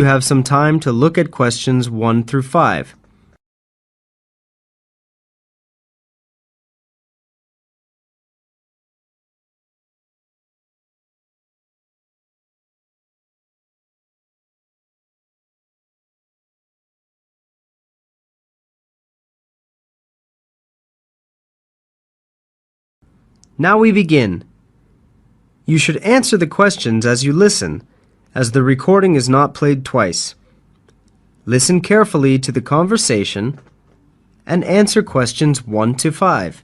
You have some time to look at questions 1 through 5. Now we begin. You should answer the questions as you listen, as the recording is not played twice. Listen carefully to the conversation and answer questions 1 to 5.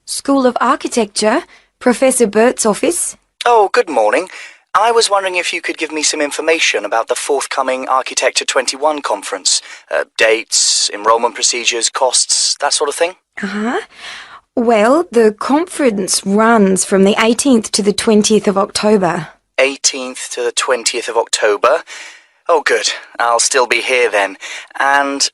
School of Architecture, Professor Bert's office. Oh, good morning. I was wondering if you could give me some information about the forthcoming Architecture 21 conference. Dates, enrolment procedures, costs, that sort of thing. Well, the conference runs from the 18th to the 20th of October. 18th to the 20th of October. Oh, good. I'll still be here then. And,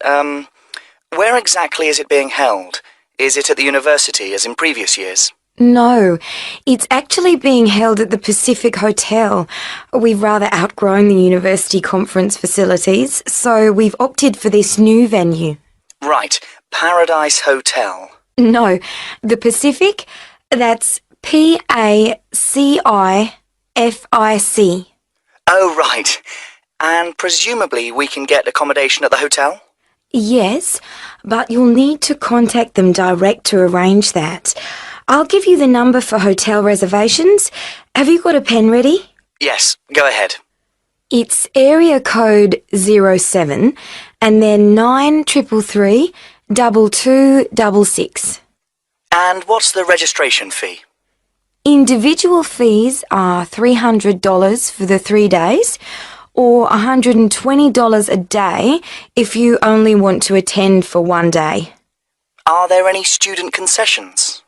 where exactly is it being held? Is it at the university, as in previous years? No, it's actually being held at the Pacific Hotel. We've rather outgrown the university conference facilities, so we've opted for this new venue. Right. Paradise Hotel. No, the Pacific, that's PACIFIC. Oh, right. And presumably we can get accommodation at the hotel? Yes, but you'll need to contact them direct to arrange that. I'll give you the number for hotel reservations. Have you got a pen ready? Yes, go ahead. It's area code 07 and then 9333 2266. And what's the registration fee? Individual fees are $300 for the 3 days or $120 a day if you only want to attend for 1 day. Are there any student concessions?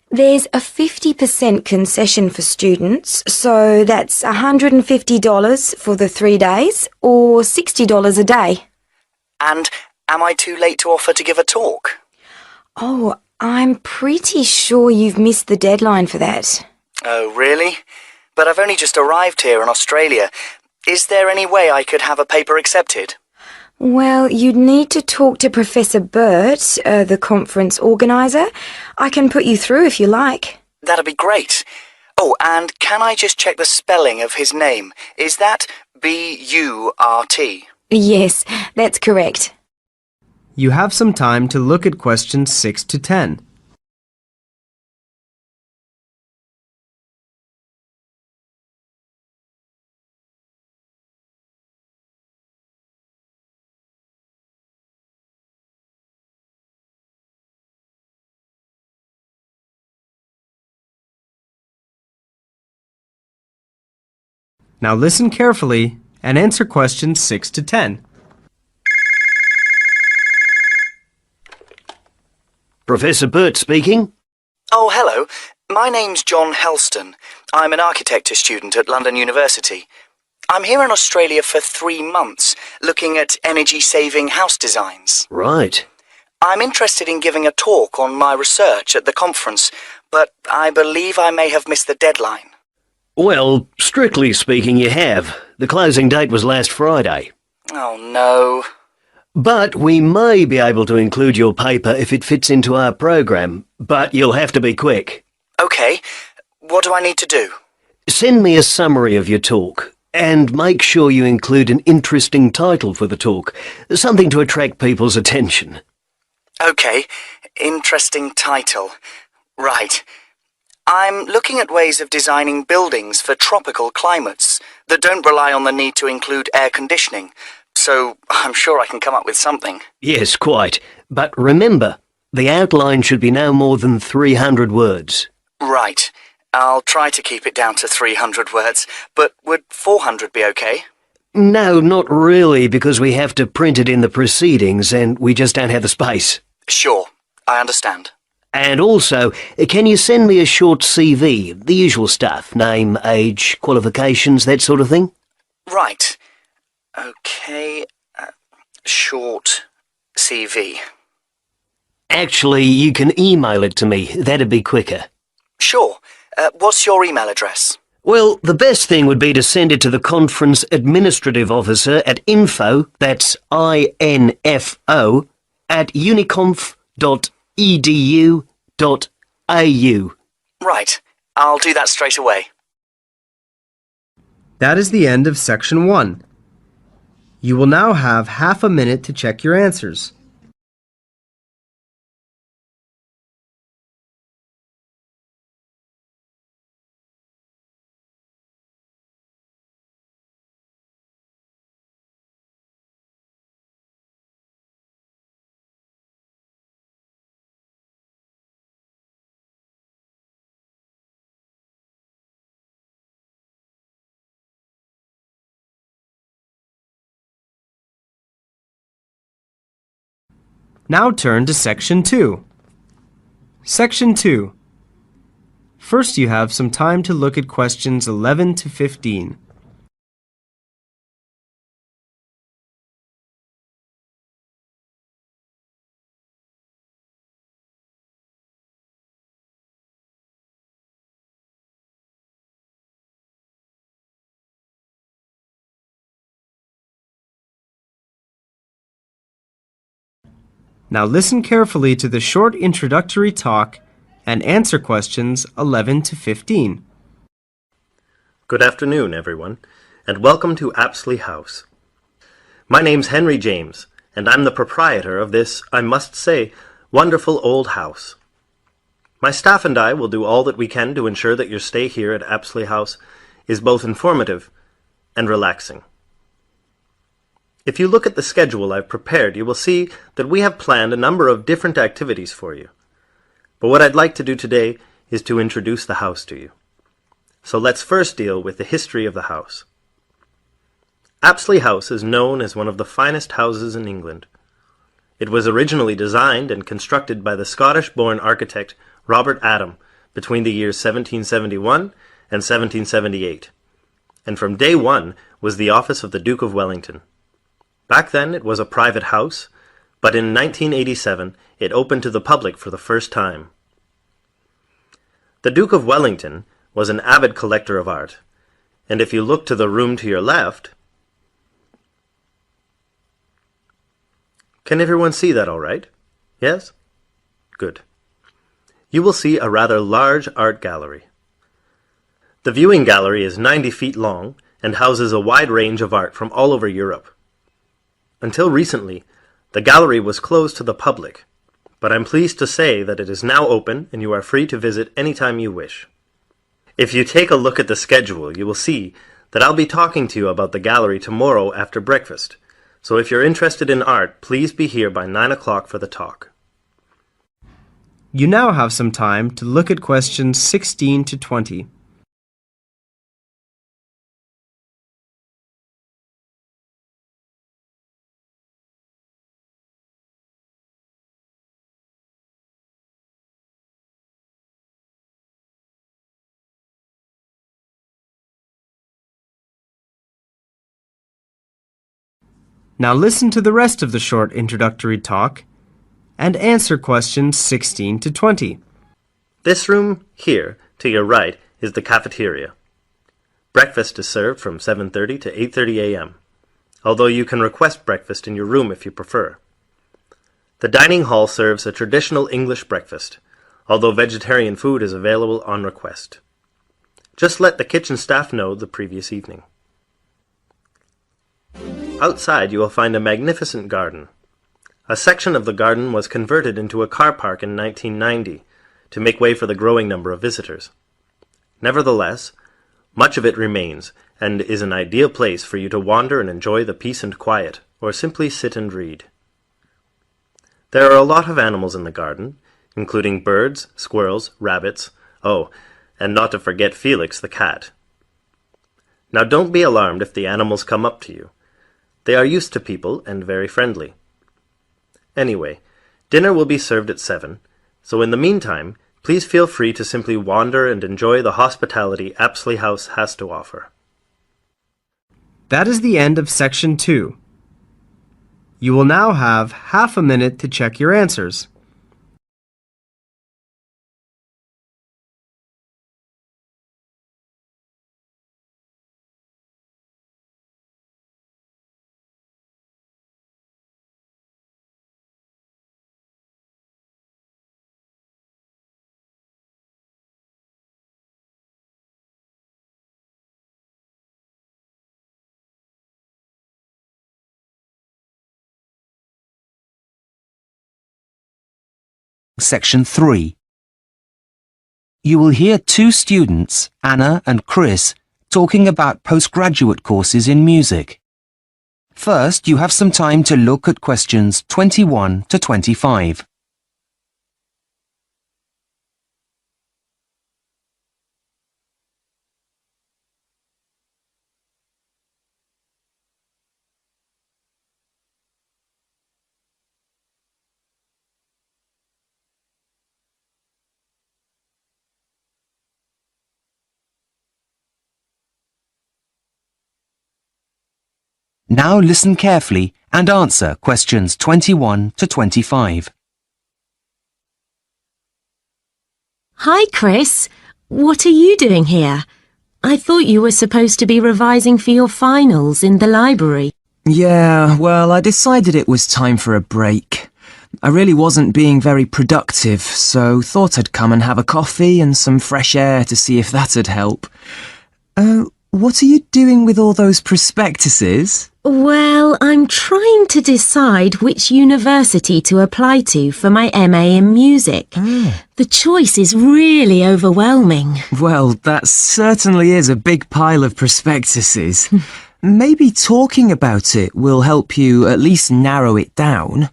There's a 50% concession for students, so that's $150 for the 3 days or $60 a day. And am I too late to offer to give a talk? Oh, I'm pretty sure you've missed the deadline for that. Oh, really? But I've only just arrived here in Australia. Is there any way I could have a paper accepted? Well, you'd need to talk to Professor Bert, the conference organiser. I can put you through if you like. That'd be great. Oh, and can I just check the spelling of his name? Is that B-U-R-T? Yes, that's correct. You have some time to look at questions 6 to 10. Now listen carefully and answer questions 6 to 10. Professor Burt speaking. Oh, hello. My name's John Helston. I'm an architecture student at London University. I'm here in Australia for 3 months, looking at energy-saving house designs. Right. I'm interested in giving a talk on my research at the conference, but I believe I may have missed the deadline. Well, strictly speaking, you have. The closing date was last Friday. Oh, no. But we may be able to include your paper if it fits into our program, but you'll have to be quick. Okay. What do I need to do? Send me a summary of your talk, and make sure you include an interesting title for the talk, something to attract people's attention. Okay. Interesting title. Right. I'm looking at ways of designing buildings for tropical climates that don't rely on the need to include air conditioning, so I'm sure I can come up with something. Yes, quite. But remember, the outline should be no more than 300 words. Right. I'll try to keep it down to 300 words, but would 400 be okay? No, not really, because we have to print it in the proceedings and we just don't have the space. Sure. I understand. And also, can you send me a short CV, the usual stuff, name, age, qualifications, that sort of thing? Right. Okay. Short CV. Actually, you can email it to me. That'd be quicker. Sure. What's your email address? Well, the best thing would be to send it to the conference administrative officer at info, that's INFO, at uniconf.edu.au. Right. I'll do that straight away. That is the end of Section 1. You will now have half a minute to check your answers. Now turn to Section 2. Section 2. First, you have some time to look at questions 11 to 15. Now listen carefully to the short introductory talk and answer questions 11 to 15. Good afternoon, everyone, and welcome to Apsley House. My name's Henry James, and I'm the proprietor of this, I must say, wonderful old house. My staff and I will do all that we can to ensure that your stay here at Apsley House is both informative and relaxing. If you look at the schedule I've prepared, you will see that we have planned a number of different activities for you. But what I'd like to do today is to introduce the house to you. So let's first deal with the history of the house. Apsley House is known as one of the finest houses in England. It was originally designed and constructed by the Scottish-born architect Robert Adam between the years 1771 and 1778, and from day one was the office of the Duke of Wellington. Back then it was a private house, but in 1987 it opened to the public for the first time. The Duke of Wellington was an avid collector of art, and if you look to the room to your left, can everyone see that all right? Yes? Good. You will see a rather large art gallery. The viewing gallery is 90 feet long and houses a wide range of art from all over Europe. Until recently, the gallery was closed to the public, but I'm pleased to say that it is now open and you are free to visit anytime you wish. If you take a look at the schedule, you will see that I'll be talking to you about the gallery tomorrow after breakfast, so if you're interested in art, please be here by 9 o'clock for the talk. You now have some time to look at questions 16 to 20. Now listen to the rest of the short introductory talk and answer questions 16 to 20. This room here, to your right, is the cafeteria. Breakfast is served from 7:30 to 8:30 a.m., although you can request breakfast in your room if you prefer. The dining hall serves a traditional English breakfast, although vegetarian food is available on request. Just let the kitchen staff know the previous evening. Outside you will find a magnificent garden. A section of the garden was converted into a car park in 1990 to make way for the growing number of visitors. Nevertheless, much of it remains and is an ideal place for you to wander and enjoy the peace and quiet, or simply sit and read. There are a lot of animals in the garden, including birds, squirrels, rabbits, and not to forget Felix the cat. Now don't be alarmed if the animals come up to you. They are used to people and very friendly. Anyway, dinner will be served at 7, so in the meantime, please feel free to simply wander and enjoy the hospitality Apsley House has to offer. That is the end of Section 2. You will now have half a minute to check your answers. Section 3. You will hear two students, Anna and Chris, talking about postgraduate courses in music. First, you have some time to look at questions 21 to 25. Now listen carefully and answer questions 21 to 25. Hi, Chris. What are you doing here? I thought you were supposed to be revising for your finals in the library. Yeah, well, I decided it was time for a break. I really wasn't being very productive, so thought I'd come and have a coffee and some fresh air to see if that'd help. What are you doing with all those prospectuses? Well, I'm trying to decide which university to apply to for my MA in music. The choice is really overwhelming. Well, that certainly is a big pile of prospectuses. Maybe talking about it will help you at least narrow it down.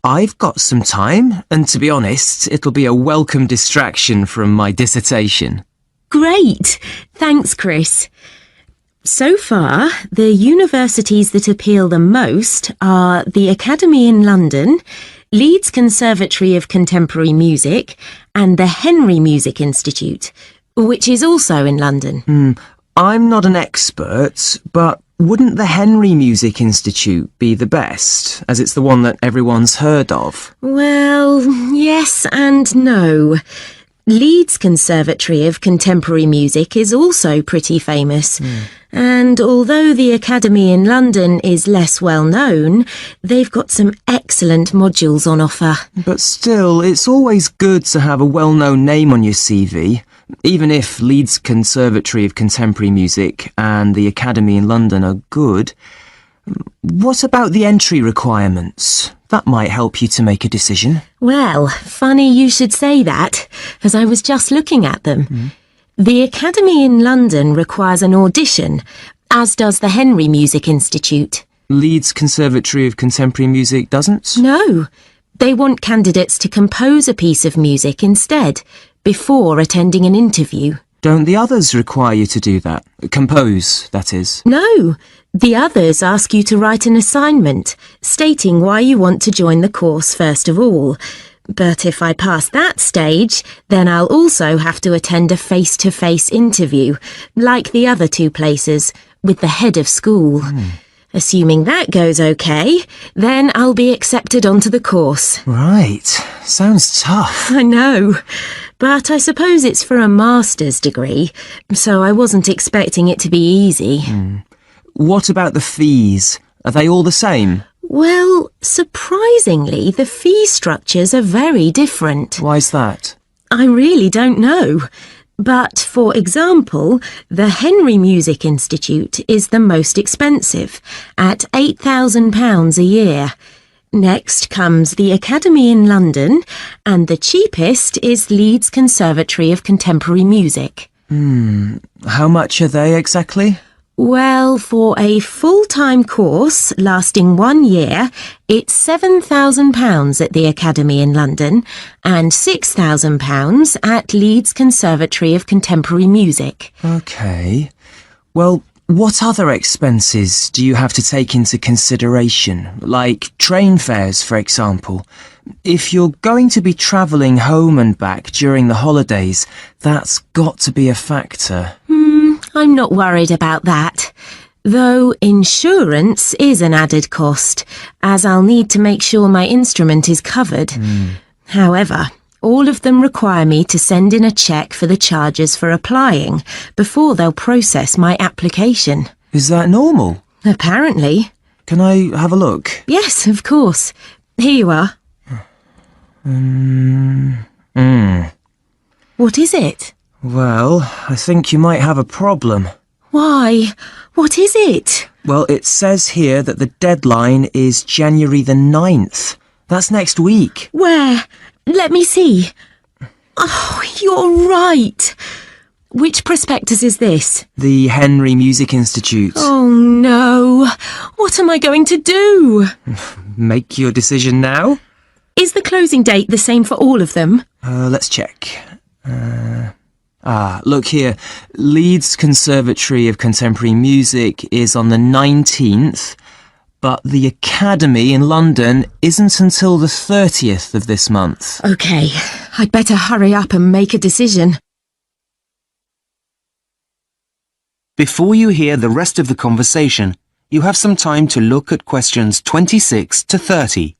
I've got some time, and to be honest, it'll be a welcome distraction from my dissertation. Great! Thanks, Chris. So far, the universities that appeal the most are the Academy in London, Leeds Conservatory of Contemporary Music, and the Henry Music Institute, which is also in London. I'm not an expert, but wouldn't the Henry Music Institute be the best, as it's the one that everyone's heard of? Well, yes and no. Leeds Conservatory of Contemporary Music is also pretty famous. And although the Academy in London is less well known, they've got some excellent modules on offer. But still, it's always good to have a well-known name on your CV, even if Leeds Conservatory of Contemporary Music and the Academy in London are good. What about the entry requirements? That might help you to make a decision. Well, funny you should say that, as I was just looking at them. The Academy in London requires an audition, as does the Henry Music Institute. Leeds Conservatory of Contemporary Music doesn't? No, they want candidates to compose a piece of music instead, before attending an interview. Don't the others require you to do that? Compose, that is. No, the others ask you to write an assignment, stating why you want to join the course first of all. But if I pass that stage, then I'll also have to attend a face-to-face interview, like the other two places, with the head of school. Assuming that goes okay, then I'll be accepted onto the course. Right. Sounds tough. I know, but I suppose it's for a master's degree, so I wasn't expecting it to be easy. What about the fees? Are they all the same? Well, surprisingly, the fee structures are very different. Why's that? I really don't know. But, for example, the Henry Music Institute is the most expensive, at £8,000 a year. Next comes the Academy in London, and the cheapest is Leeds Conservatory of Contemporary Music. How much are they exactly? Well, for a full-time course lasting 1 year, it's £7,000 at the Academy in London and £6,000 at Leeds Conservatory of Contemporary Music. Okay. Well, what other expenses do you have to take into consideration, like train fares, for example? If you're going to be travelling home and back during the holidays, that's got to be a factor. I'm not worried about that. Though insurance is an added cost, as I'll need to make sure my instrument is covered. However, all of them require me to send in a cheque for the charges for applying before they'll process my application. Is that normal? Apparently. Can I have a look? Yes, of course. Here you are. What is it? Well, I think you might have a problem. Why? What is it? Well, it says here that the deadline is January the 9th. That's next week. Where? let me see. Oh, you're right. Which prospectus is this? The Henry Music Institute. Oh no. What am I going to do? Make your decision now. Is the closing date the same for all of them? Let's check. Look here. Leeds Conservatory of Contemporary Music is on the 19th, but the Academy in London isn't until the 30th of this month. OK, I'd better hurry up and make a decision. Before you hear the rest of the conversation, you have some time to look at questions 26 to 30.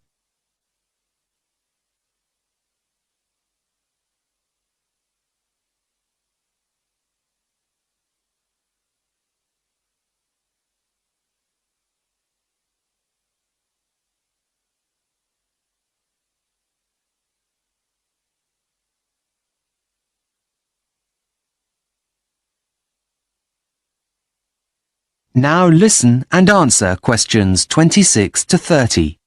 Now listen and answer questions 26 to 30.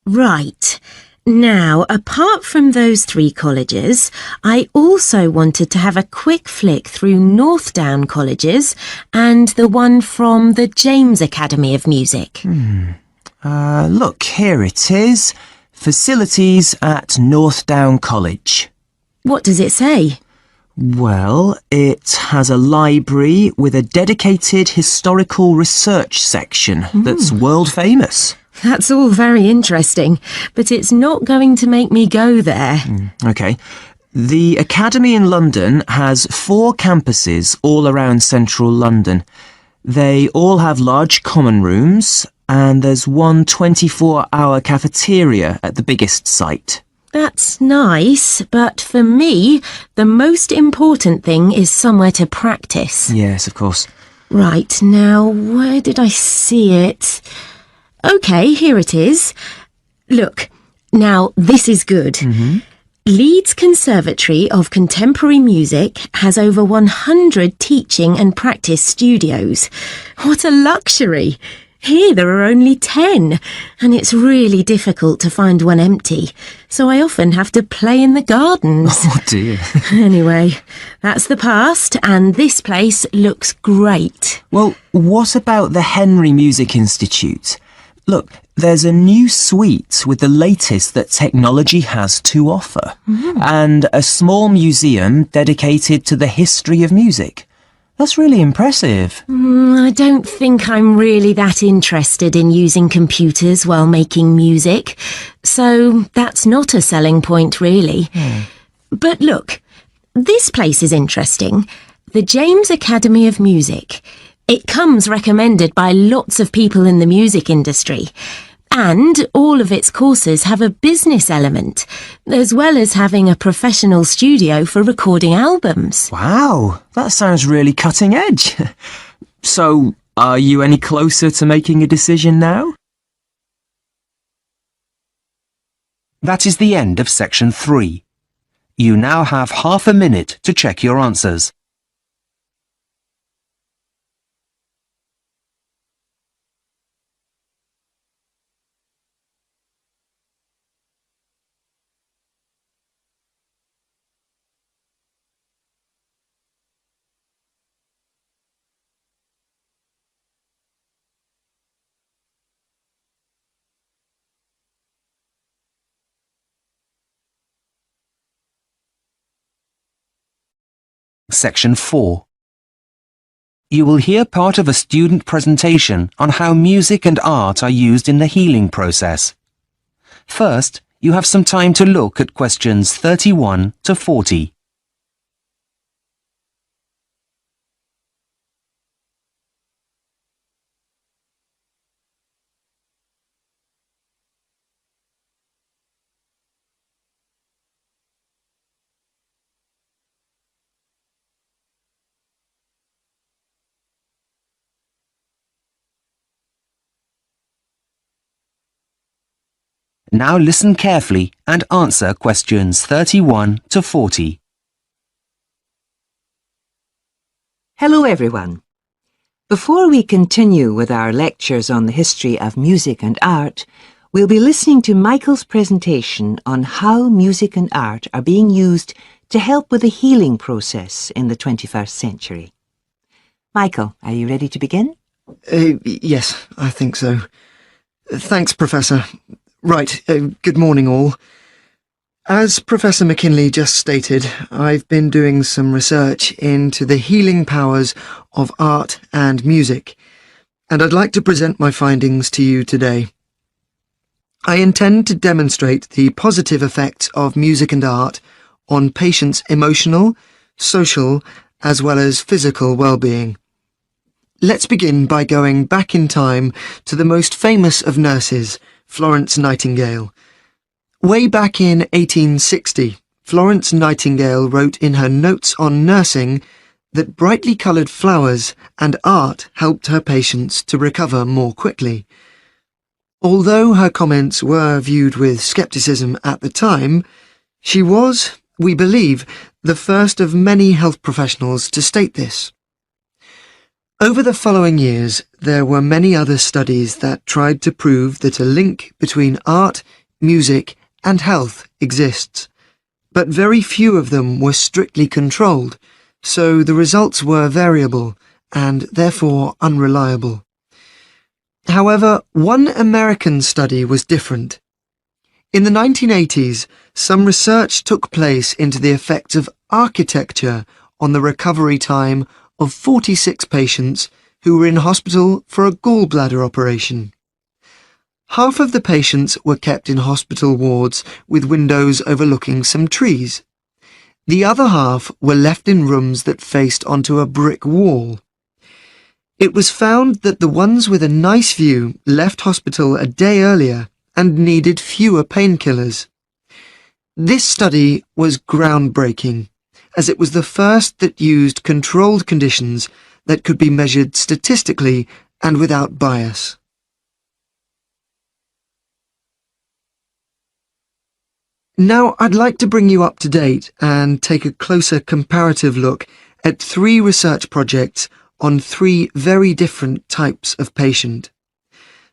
Right. Now, apart from those 3 colleges, I also wanted to have a quick flick through Northdown colleges and the one from the James Academy of Music. Look, here it is. Facilities at Northdown College. What does it say? Well, it has a library with a dedicated historical research section that's world famous. That's all very interesting, but it's not going to make me go there. OK. The Academy in London has 4 campuses all around central London. They all have large common rooms, and there's one 24-hour cafeteria at the biggest site. That's nice, but for me, the most important thing is somewhere to practice. Yes, of course. Right, now, where did I see it? OK, here it is. Look, now this is good. Leeds Conservatory of Contemporary Music has over 100 teaching and practice studios. What a luxury! Here there are only 10, and it's really difficult to find one empty, so I often have to play in the gardens. Oh dear. Anyway, that's the past, and this place looks great. Well, what about the Henry Music Institute? Look, there's a new suite with the latest that technology has to offer, and a small museum dedicated to the history of music. That's really impressive. I don't think I'm really that interested in using computers while making music, so that's not a selling point, really. But look, this place is interesting. The James Academy of Music. It comes recommended by lots of people in the music industry. And all of its courses have a business element, as well as having a professional studio for recording albums. Wow, that sounds really cutting edge. So, are you any closer to making a decision now? That is the end of section 3. You now have half a minute to check your answers. Section 4. You will hear part of a student presentation on how music and art are used in the healing process. First, you have some time to look at questions 31 to 40. Now listen carefully and answer questions 31 to 40. Hello everyone. Before we continue with our lectures on the history of music and art, We'll be listening to Michael's presentation on how music and art are being used to help with the healing process in the 21st century. Michael, are you ready to begin? Yes, I think so. Thanks, Professor. Right, good morning all. As Professor McKinley just stated, I've been doing some research into the healing powers of art and music, and I'd like to present my findings to you today. I intend to demonstrate the positive effects of music and art on patients' emotional, social, as well as physical well-being. Let's begin by going back in time to the most famous of nurses, Florence Nightingale. Way back in 1860, Florence Nightingale wrote in her notes on nursing that brightly coloured flowers and art helped her patients to recover more quickly. Although her comments were viewed with scepticism at the time, she was, we believe, the first of many health professionals to state this. Over the following years, there were many other studies that tried to prove that a link between art, music, and health exists, but very few of them were strictly controlled, so the results were variable and therefore unreliable. However, one American study was different. In the 1980s, some research took place into the effects of architecture on the recovery time of 46 patients who were in hospital for a gallbladder operation. Half of the patients were kept in hospital wards with windows overlooking some trees. The other half were left in rooms that faced onto a brick wall. It was found that the ones with a nice view left hospital a day earlier and needed fewer painkillers. This study was groundbreaking, as it was the first that used controlled conditions that could be measured statistically and without bias. Now I'd like to bring you up to date and take a closer comparative look at 3 research projects on 3 very different types of patient.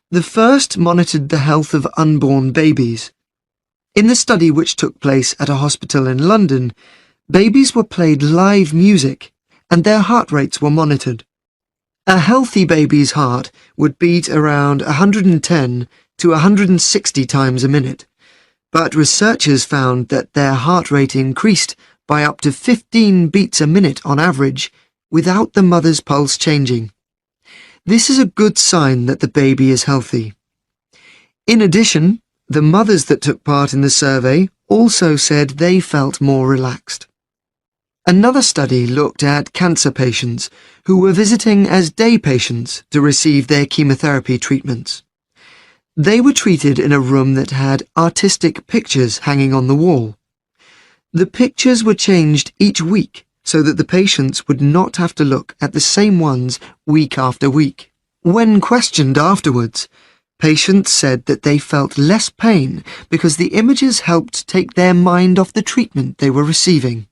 The first monitored the health of unborn babies. In the study, which took place at a hospital in London, babies were played live music and their heart rates were monitored. A healthy baby's heart would beat around 110 to 160 times a minute, but researchers found that their heart rate increased by up to 15 beats a minute on average without the mother's pulse changing. This is a good sign that the baby is healthy. In addition, the mothers that took part in the survey also said they felt more relaxed. Another study looked at cancer patients who were visiting as day patients to receive their chemotherapy treatments. They were treated in a room that had artistic pictures hanging on the wall. The pictures were changed each week so that the patients would not have to look at the same ones week after week. When questioned afterwards, patients said that they felt less pain because the images helped take their mind off the treatment they were receiving.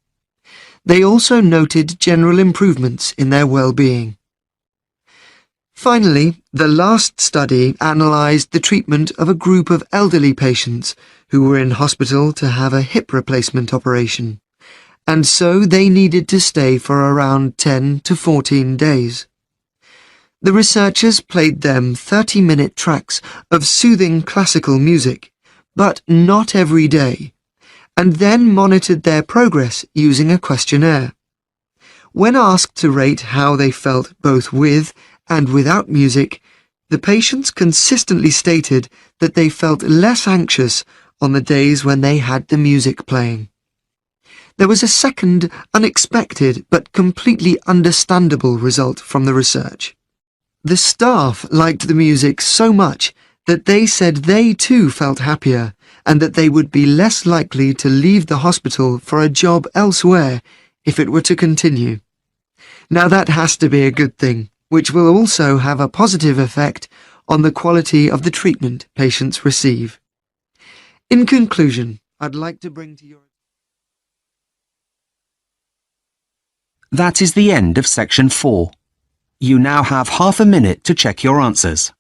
They also noted general improvements in their well-being. Finally, the last study analysed the treatment of a group of elderly patients who were in hospital to have a hip replacement operation, and so they needed to stay for around 10 to 14 days. The researchers played them 30-minute tracks of soothing classical music, but not every day, and then monitored their progress using a questionnaire. When asked to rate how they felt both with and without music, the patients consistently stated that they felt less anxious on the days when they had the music playing. There was a second, unexpected but completely understandable result from the research. The staff liked the music so much that they said they too felt happier and that they would be less likely to leave the hospital for a job elsewhere if it were to continue. Now that has to be a good thing, which will also have a positive effect on the quality of the treatment patients receive. In conclusion, I'd like to bring to your... That is the end of section 4. You now have half a minute to check your answers.